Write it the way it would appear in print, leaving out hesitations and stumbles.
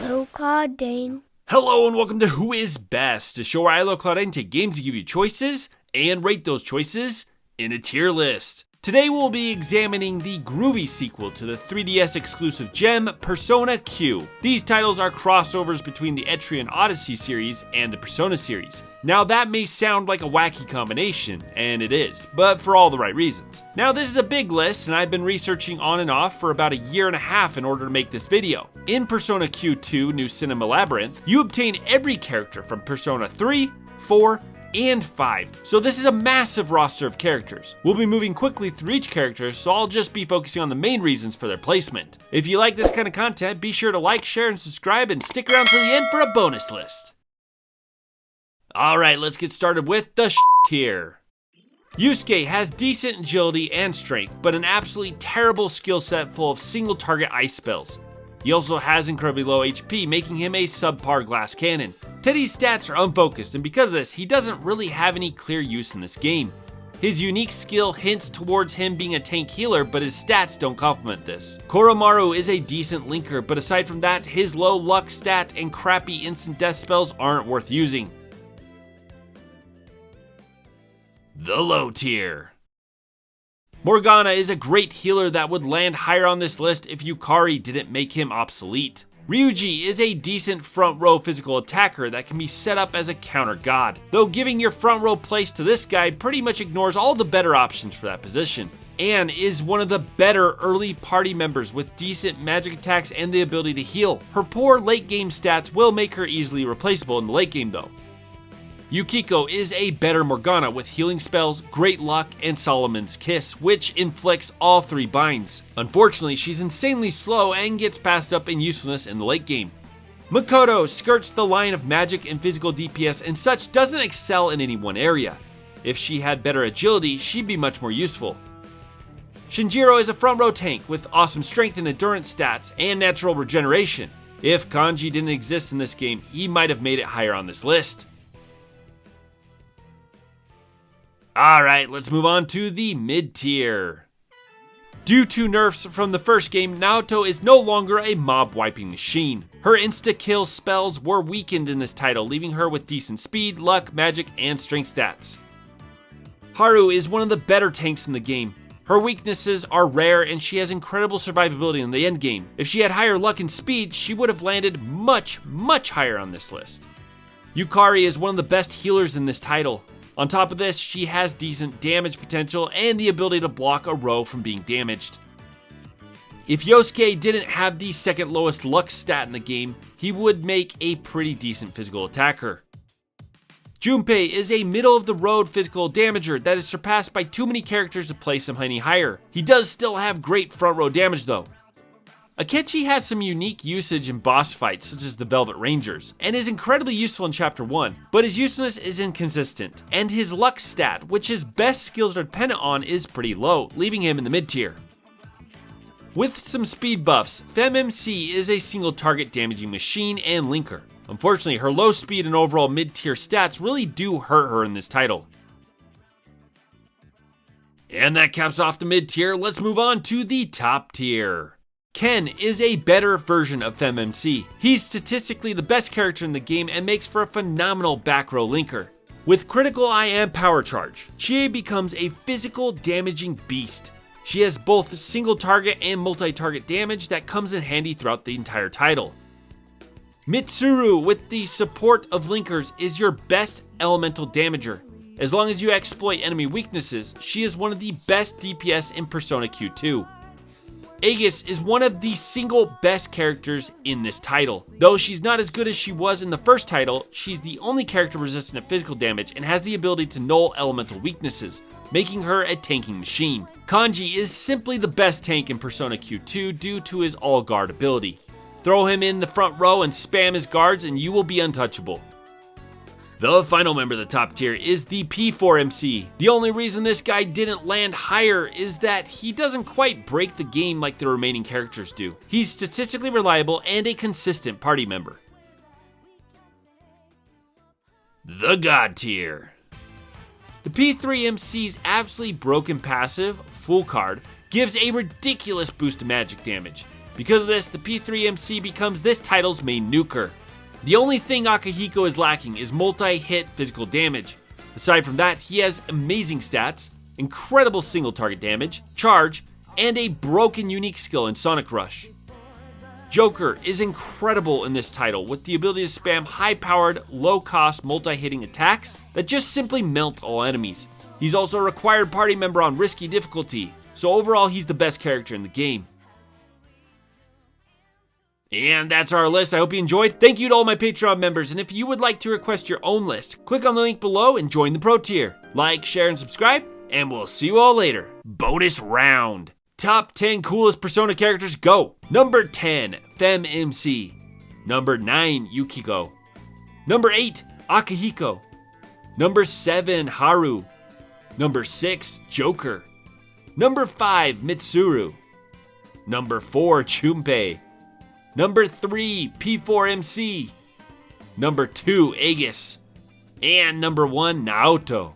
Hello, Claudine. Hello and welcome to Who Is Best, a show where I, Claudine, take games to give you choices and rate those choices in a tier list. Today we'll be examining the groovy sequel to the 3DS exclusive gem, Persona Q. These titles are crossovers between the Etrian Odyssey series and the Persona series. Now that may sound like a wacky combination, and it is, but for all the right reasons. Now this is a big list, and I've been researching on and off for about a year and a half in order to make this video. In Persona Q2 New Cinema Labyrinth, you obtain every character from Persona 3, 4, and 5. So this is a massive roster of characters. We'll be moving quickly through each character, so I'll just be focusing on the main reasons for their placement. If you like this kind of content, be sure to like, share, and subscribe, and stick around till the end for a bonus list. Alright, let's get started with the tier. Yusuke has decent agility and strength, but an absolutely terrible skill set full of single target ice spells. He also has incredibly low HP, making him a subpar glass cannon. Teddy's stats are unfocused, and because of this, he doesn't really have any clear use in this game. His unique skill hints towards him being a tank healer, but his stats don't complement this. Koromaru is a decent linker, but aside from that, his low luck stat and crappy instant death spells aren't worth using. The low tier. Morgana is a great healer that would land higher on this list if Yukari didn't make him obsolete. Ryuji is a decent front row physical attacker that can be set up as a counter god, though giving your front row place to this guy pretty much ignores all the better options for that position. Anne is one of the better early party members with decent magic attacks and the ability to heal. Her poor late game stats will make her easily replaceable in the late game though. Yukiko is a better Morgana with healing spells, great luck, and Solomon's Kiss, which inflicts all 3 binds. Unfortunately, she's insanely slow and gets passed up in usefulness in the late game. Makoto skirts the line of magic and physical DPS and such, doesn't excel in any one area. If she had better agility, she'd be much more useful. Shinjiro is a front row tank with awesome strength and endurance stats and natural regeneration. If Kanji didn't exist in this game, he might have made it higher on this list. Alright, let's move on to the mid-tier. Due to nerfs from the first game, Naoto is no longer a mob-wiping machine. Her insta-kill spells were weakened in this title, leaving her with decent speed, luck, magic, and strength stats. Haru is one of the better tanks in the game. Her weaknesses are rare and she has incredible survivability in the endgame. If she had higher luck and speed, she would have landed much higher on this list. Yukari is one of the best healers in this title. On top of this, she has decent damage potential and the ability to block a row from being damaged. If Yosuke didn't have the second lowest luck stat in the game, he would make a pretty decent physical attacker. Junpei is a middle-of-the-road physical damager that is surpassed by too many characters to place him any higher. He does still have great front row damage though. Akechi has some unique usage in boss fights such as the Velvet Rangers, and is incredibly useful in Chapter 1, but his usefulness is inconsistent, and his luck stat, which his best skills are dependent on, is pretty low, leaving him in the mid-tier. With some speed buffs, FemMC is a single target damaging machine and linker. Unfortunately, her low speed and overall mid-tier stats really do hurt her in this title. And that caps off the mid-tier, let's move on to the top tier. Ken is a better version of FemMC. He's statistically the best character in the game and makes for a phenomenal back row linker. With critical eye and power charge, Chie becomes a physical damaging beast. She has both single target and multi-target damage that comes in handy throughout the entire title. Mitsuru with the support of linkers is your best elemental damager. As long as you exploit enemy weaknesses, she is one of the best DPS in Persona Q2. Aegis is one of the single best characters in this title. Though she's not as good as she was in the first title, she's the only character resistant to physical damage and has the ability to null elemental weaknesses, making her a tanking machine. Kanji is simply the best tank in Persona Q2 due to his all-guard ability. Throw him in the front row and spam his guards and you will be untouchable. The final member of the top tier is the P4MC. The only reason this guy didn't land higher is that he doesn't quite break the game like the remaining characters do. He's statistically reliable and a consistent party member. The God tier. The P3MC's absolutely broken passive, full card, gives a ridiculous boost to magic damage. Because of this, the P3MC becomes this title's main nuker. The only thing Akihiko is lacking is multi-hit physical damage. Aside from that, he has amazing stats, incredible single target damage, charge, and a broken unique skill in Sonic Rush. Joker is incredible in this title with the ability to spam high-powered, low-cost multi-hitting attacks that just simply melt all enemies. He's also a required party member on risky difficulty, so overall he's the best character in the game. And that's our list. I hope you enjoyed. Thank you to all my Patreon members, and if you would like to request your own list, click on the link below and join the Pro tier. Like, share, and subscribe, and we'll see you all later. Bonus round. Top 10 coolest Persona characters, go! Number 10, FemMC. Number 9, Yukiko. Number 8, Akihiko. Number 7, Haru. Number 6, Joker. Number 5, Mitsuru. Number 4, Junpei. Number 3, P4MC. Number 2, Aegis. And number 1, Naoto.